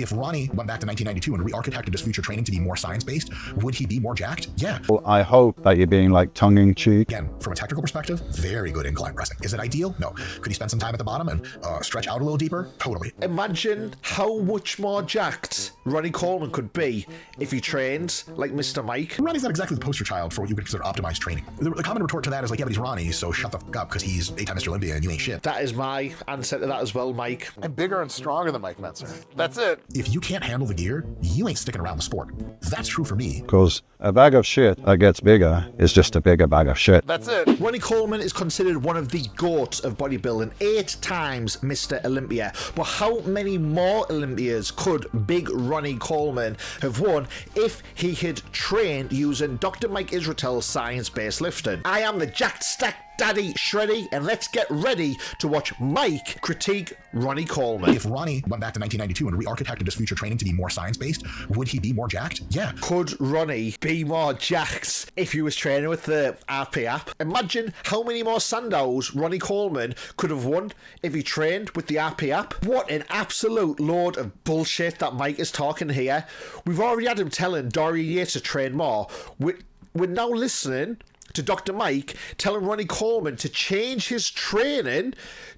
If Ronnie went back to 1992 and re-architected his future training to be more science-based, would he be more jacked? Yeah. Well, I hope that you're being like tongue-in-cheek. Again, from a technical perspective, very good incline pressing. Is it ideal? No. Could he spend some time at the bottom and stretch out a little deeper? Totally. Imagine how much more jacked Ronnie Coleman could be if he trained like Mr. Mike. Ronnie's not exactly the poster child for what you would consider optimized training. The common retort to that is like, yeah, but he's Ronnie, so shut the fuck up because he's 8-time Mr. Olympia and you ain't shit. That is my answer to that as well, Mike. I'm bigger and stronger than Mike Metzer. That's it. If you can't handle the gear, you ain't sticking around the sport. That's true for me. Because a bag of shit that gets bigger is just a bigger bag of shit. That's it. Ronnie Coleman is considered one of the GOATs of bodybuilding, 8 times Mr. Olympia. But how many more Olympias could big Ronnie Coleman have won if he had trained using Dr. Mike Isratel's science-based lifting? I am the jacked stacked Daddy Shreddy, and let's get ready to watch Mike critique Ronnie Coleman. If Ronnie went back to 1992 and re-architected his future training to be more science-based, would he be more jacked? Yeah. Could Ronnie be more jacked if he was training with the RP app? Imagine how many more Sandows Ronnie Coleman could have won if he trained with the RP app. What an absolute load of bullshit that Mike is talking here. We've already had him telling Dorian Yates to train more. We're now listening to Dr. Mike telling Ronnie Coleman to change his training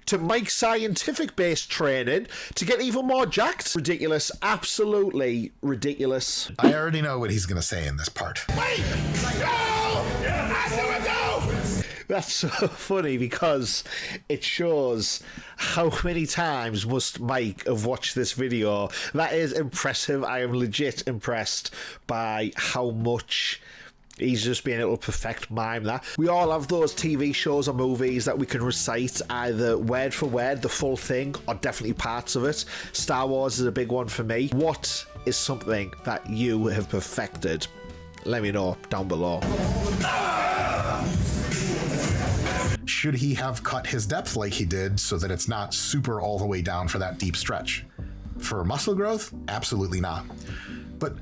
to Mike's scientific-based training to get even more jacked. Ridiculous. Absolutely ridiculous. I already know what he's going to say in this part. Wait! No! No! That's so funny because it shows how many times must Mike have watched this video. That is impressive. I am legit impressed by how much he's just being able to perfect mime that. We all have those TV shows or movies that we can recite either word for word, the full thing, or definitely parts of it. Star Wars is a big one for me. What is something that you have perfected? Let me know down below. Should he have cut his depth like he did so that it's not super all the way down for that deep stretch? For muscle growth? Absolutely not. But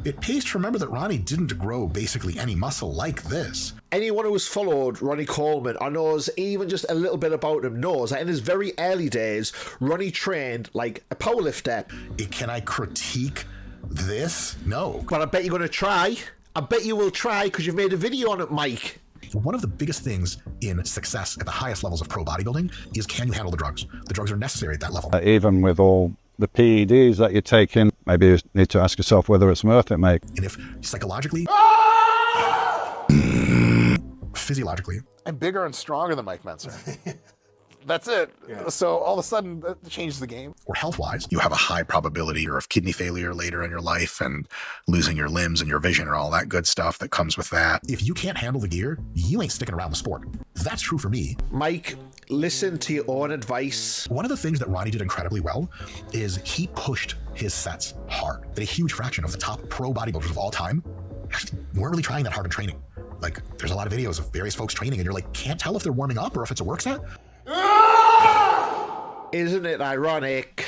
it pays to remember that Ronnie didn't grow basically any muscle like this. Anyone who has followed Ronnie Coleman or knows even just a little bit about him knows that in his very early days, Ronnie trained like a powerlifter. Can I critique this? No. But I bet you're going to try. I bet you will try because you've made a video on it, Mike. One of the biggest things in success at the highest levels of pro bodybuilding is, can you handle the drugs? The drugs are necessary at that level. Even with all the PEDs that you're taking, maybe you need to ask yourself whether it's worth it, mate. And if psychologically, physiologically, I'm bigger and stronger than Mike Metzer. That's it. Yeah. So all of a sudden, that changes the game. Or health-wise, you have a high probability of kidney failure later in your life and losing your limbs and your vision and all that good stuff that comes with that. If you can't handle the gear, you ain't sticking around the sport. That's true for me. Mike, listen to your own advice. One of the things that Ronnie did incredibly well is he pushed his sets hard. That a huge fraction of the top pro bodybuilders of all time actually weren't really trying that hard in training. Like, there's a lot of videos of various folks training and you're like, can't tell if they're warming up or if it's a work set. Isn't it ironic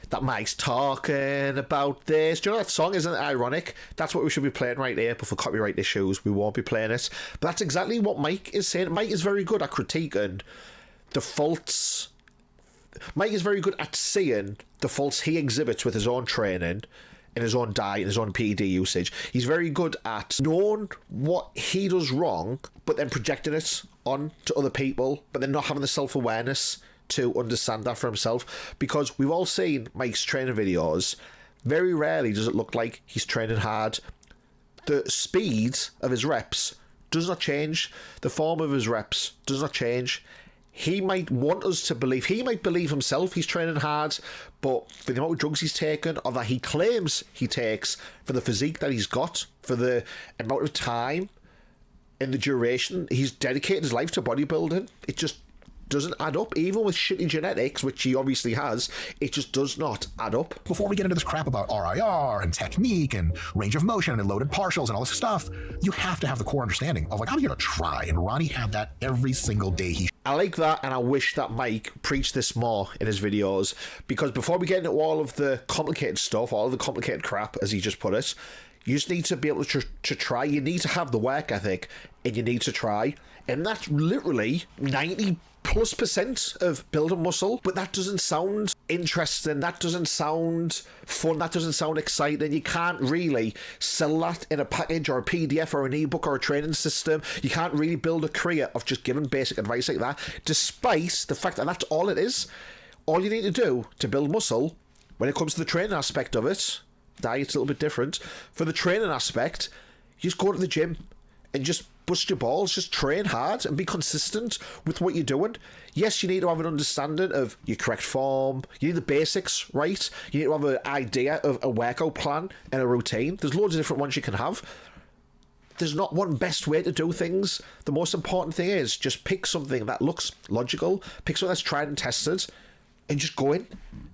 that Mike's talking about this? Do you know that song? Isn't it ironic? That's what we should be playing right here, but for copyright issues, we won't be playing it. But that's exactly what Mike is saying. Mike is very good at critiquing the faults. Mike is very good at seeing the faults he exhibits with his own training, in his own diet, in his own PED usage. He's very good at knowing what he does wrong, but then projecting it on to other people, but then not having the self-awareness to understand that for himself. Because we've all seen Mike's training videos. Very rarely does it look like he's training hard. The speed of his reps does not change. The form of his reps does not change. He might want us to believe, he might believe himself he's training hard, but for the amount of drugs he's taken, or that he claims he takes, for the physique that he's got, for the amount of time and the duration he's dedicated his life to bodybuilding, it just doesn't add up. Even with shitty genetics, which he obviously has, it just does not add up. Before we get into this crap about RIR and technique and range of motion and loaded partials and all this stuff, you have to have the core understanding of, like, I'm here to try. And Ronnie had that every single day. I like that, and I wish that Mike preached this more in his videos, because before we get into all of the complicated stuff, all of the complicated crap, as he just put it, You just need to be able to try. You need to have the work ethic, and you need to try. And that's literally 90+% of building muscle. But that doesn't sound interesting. That doesn't sound fun. That doesn't sound exciting. You can't really sell that in a package or a PDF or an ebook or a training system. You can't really build a career of just giving basic advice like that, despite the fact that that's all it is. All you need to do to build muscle, when it comes to the training aspect of it, diet's a little bit different. For the training aspect, you just go to the gym and just bust your balls, just train hard and be consistent with what you're doing. Yes, you need to have an understanding of your correct form. You need the basics, right? You need to have an idea of a workout plan and a routine. There's loads of different ones you can have. There's not one best way to do things. The most important thing is just pick something that looks logical, pick something that's tried and tested, and just go in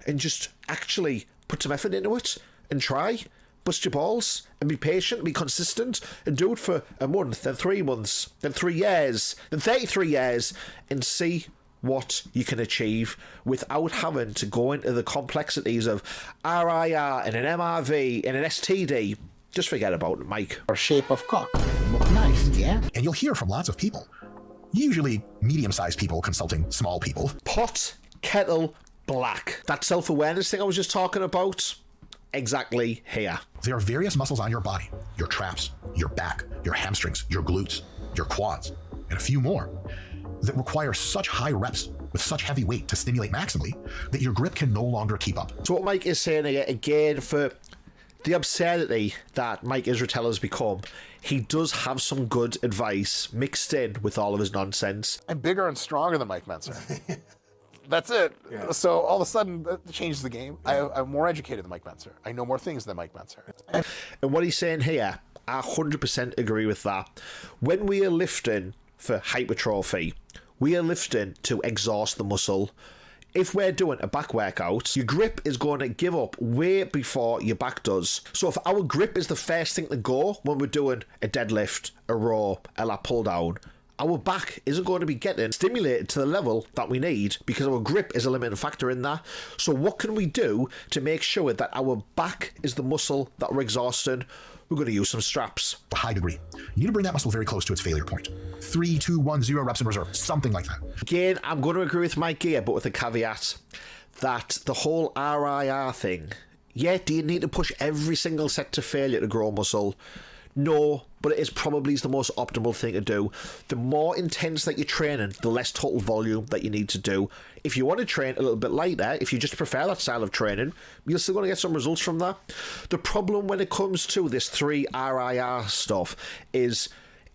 and just actually put some effort into it and try. Bust your balls and be patient, be consistent, and do it for a month, then 3 months, then 3 years, then 33 years, and see what you can achieve without having to go into the complexities of RIR and an MRV and an STD. Just forget about it, Mike. Or shape of cock. Look nice, yeah? And you'll hear from lots of people, usually medium-sized people consulting small people. Pot, kettle, black. That self-awareness thing I was just talking about, exactly here. There are various muscles on your body, your traps, your back, your hamstrings, your glutes, your quads, and a few more, that require such high reps with such heavy weight to stimulate maximally that your grip can no longer keep up. So what Mike is saying here, again, for the absurdity that Mike Isratel has become, he does have some good advice mixed in with all of his nonsense. I'm bigger and stronger than Mike Menser. That's it. Yeah. So all of a sudden, that changes the game. I'm more educated than Mike Menser. I know more things than Mike Menser. And what he's saying here, I 100% agree with that. When we are lifting for hypertrophy, we are lifting to exhaust the muscle. If we're doing a back workout, your grip is going to give up way before your back does. So if our grip is the first thing to go when we're doing a deadlift, a row, a lat pull down, our back isn't going to be getting stimulated to the level that we need because our grip is a limiting factor in that. So what can we do to make sure that our back is the muscle that we're exhausting? We're going to use some straps. A high degree. You need to bring that muscle very close to its failure point. 3, 2, 1, 0 reps in reserve. Something like that. Again, I'm going to agree with Mike here, but with a caveat that the whole RIR thing, yeah, do you need to push every single set to failure to grow muscle? No, but it is probably the most optimal thing to do. The more intense that you're training, the less total volume that you need to do. If you want to train a little bit lighter, if you just prefer that style of training, you're still going to get some results from that. The problem when it comes to this 3 RIR stuff is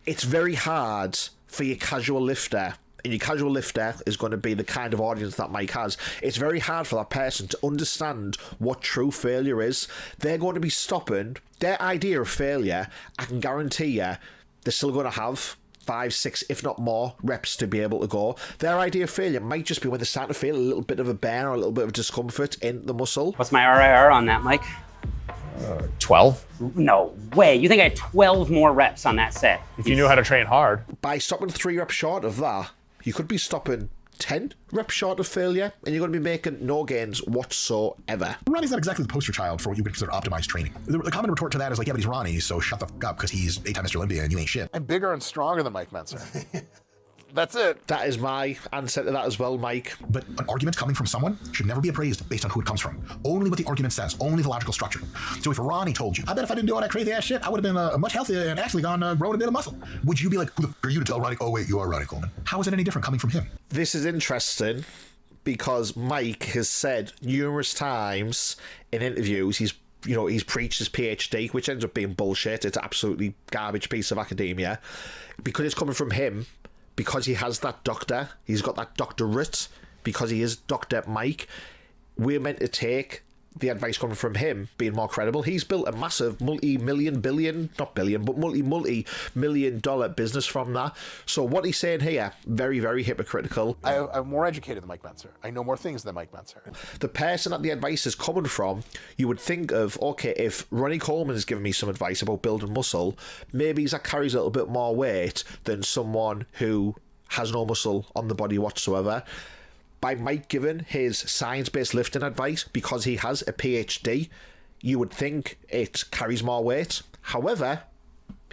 it's very hard for your casual lifter. And your casual lifter is going to be the kind of audience that Mike has. It's very hard for that person to understand what true failure is. They're going to be stopping their idea of failure. I can guarantee you they're still going to have 5, 6, if not more reps to be able to go. Their idea of failure might just be when they're starting to feel a little bit of a burn or a little bit of discomfort in the muscle. What's my RIR on that, Mike? 12? No way. You think I had 12 more reps on that set? If you knew how to train hard. By stopping 3 reps short of that, you could be stopping 10 reps short of failure, and you're going to be making no gains whatsoever. Ronnie's not exactly the poster child for what you would consider optimized training. The common retort to that is like, yeah, but he's Ronnie, so shut the fuck up because he's 8-time Mr. Olympia and you ain't shit. I'm bigger and stronger than Mike Menser. That's it. That is my answer to that as well, Mike. But an argument coming from someone should never be appraised based on who it comes from. Only what the argument says, only the logical structure. So if Ronnie told you, I bet if I didn't do all that crazy ass shit, I would have been much healthier and actually gone grown a bit of muscle. Would you be like, who the f are you to tell Ronnie, oh wait, you are Ronnie Coleman? How is it any different coming from him? This is interesting because Mike has said numerous times in interviews he's preached his PhD, which ends up being bullshit. It's an absolutely garbage piece of academia. Because it's coming from him, because he has that doctor, he's got that doctorate, because he is Dr. Mike, we're meant to take the advice coming from him being more credible. He's built a massive multi-million dollar business from that. So what he's saying here, very, very hypocritical. I'm more educated than Mike Menser. I know more things than Mike Menser. The person that the advice is coming from, you would think of, okay, if Ronnie Coleman is giving me some advice about building muscle, maybe that carries a little bit more weight than someone who has no muscle on the body whatsoever. By Mike giving his science-based lifting advice because he has a PhD, you would think it carries more weight. However,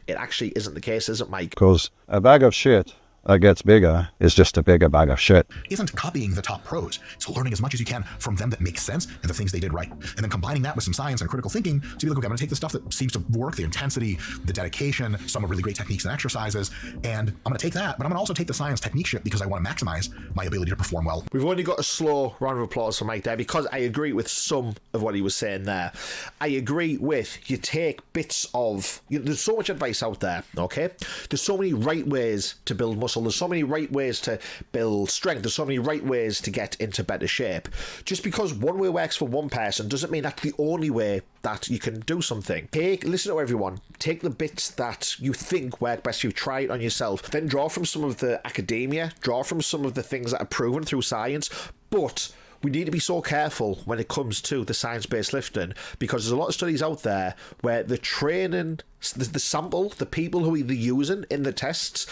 it actually isn't the case, is it, Mike? Because a bag of shit that gets bigger is just a bigger bag of shit. Isn't copying the top pros. It's learning as much as you can from them that makes sense and the things they did right. And then combining that with some science and critical thinking to be like, okay, I'm going to take the stuff that seems to work, the intensity, the dedication, some of really great techniques and exercises, and I'm going to take that, but I'm going to also take the science technique shit because I want to maximize my ability to perform well. We've only got a slow round of applause for Mike there because I agree with some of what he was saying there. I agree with you take bits of... there's so much advice out there, okay? There's so many right ways to build muscle. There's so many right ways to build strength. There's so many right ways to get into better shape. Just because one way works for one person doesn't mean that's the only way that you can do something. Listen to everyone. Take the bits that you think work best. You try it on yourself. Then draw from some of the academia. Draw from some of the things that are proven through science. But we need to be so careful when it comes to the science-based lifting because there's a lot of studies out there where the training, the sample, the people who are using in the tests,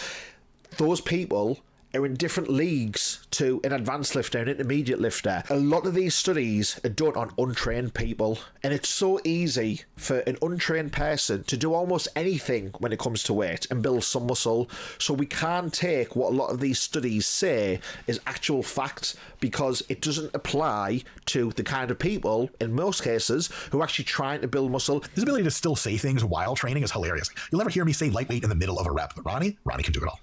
those people are in different leagues to an advanced lifter, an intermediate lifter. A lot of these studies are done on untrained people, and it's so easy for an untrained person to do almost anything when it comes to weight and build some muscle. So we can't take what a lot of these studies say as actual facts because it doesn't apply to the kind of people, in most cases, who are actually trying to build muscle. His ability to still say things while training is hilarious. You'll never hear me say lightweight in the middle of a rep, but Ronnie can do it all.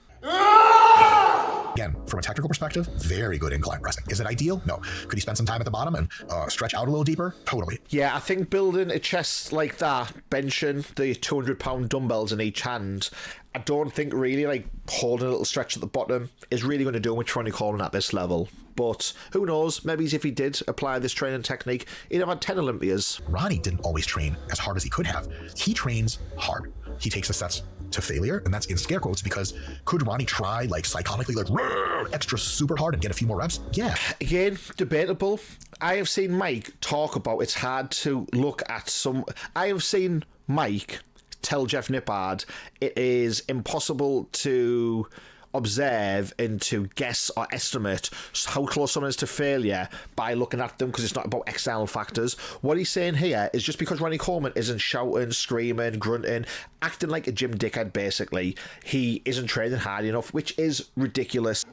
Again, from a technical perspective, very good incline pressing. Is it ideal? No. Could he spend some time at the bottom and stretch out a little deeper? Totally. Yeah, I think building a chest like that, benching the 200-pound dumbbells in each hand, I don't think really like holding a little stretch at the bottom is really going to do much for Ronnie Coleman at this level. But who knows, maybe if he did apply this training technique, he'd have had 10 Olympias. Ronnie didn't always train as hard as he could have. He trains hard. He takes the sets to failure, and that's in scare quotes because could Ronnie try like psychonically like extra super hard and get a few more reps? Yeah. Again, debatable. I have seen Mike talk about it's hard to look at some... I have seen Mike tell Jeff Nippard it is impossible to observe and to guess or estimate how close someone is to failure by looking at them because it's not about external factors. What he's saying here is just because Ronnie Coleman isn't shouting, screaming, grunting, acting like a gym dickhead basically, he isn't training hard enough, which is ridiculous.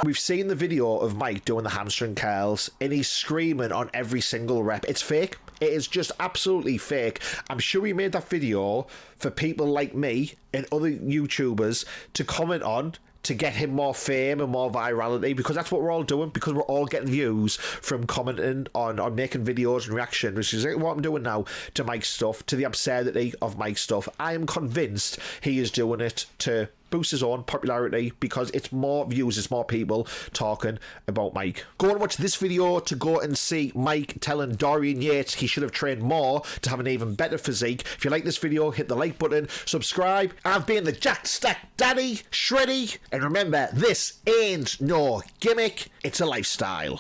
We've seen the video of Mike doing the hamstring curls and he's screaming on every single rep. It's fake. It is just absolutely fake. I'm sure he made that video for people like me and other YouTubers to comment on to get him more fame and more virality because that's what we're all doing because we're all getting views from commenting on making videos and reaction, which is what I'm doing now to Mike's stuff, to the absurdity of Mike's stuff. I am convinced he is doing it to boost his own popularity because it's more views, it's more people talking about Mike. Go and watch this video to go and see Mike telling Dorian Yates he should have trained more to have an even better physique. If you like this video, hit the like button, subscribe. I've been the Jack Stack Daddy, Shreddy, and remember, this ain't no gimmick, it's a lifestyle.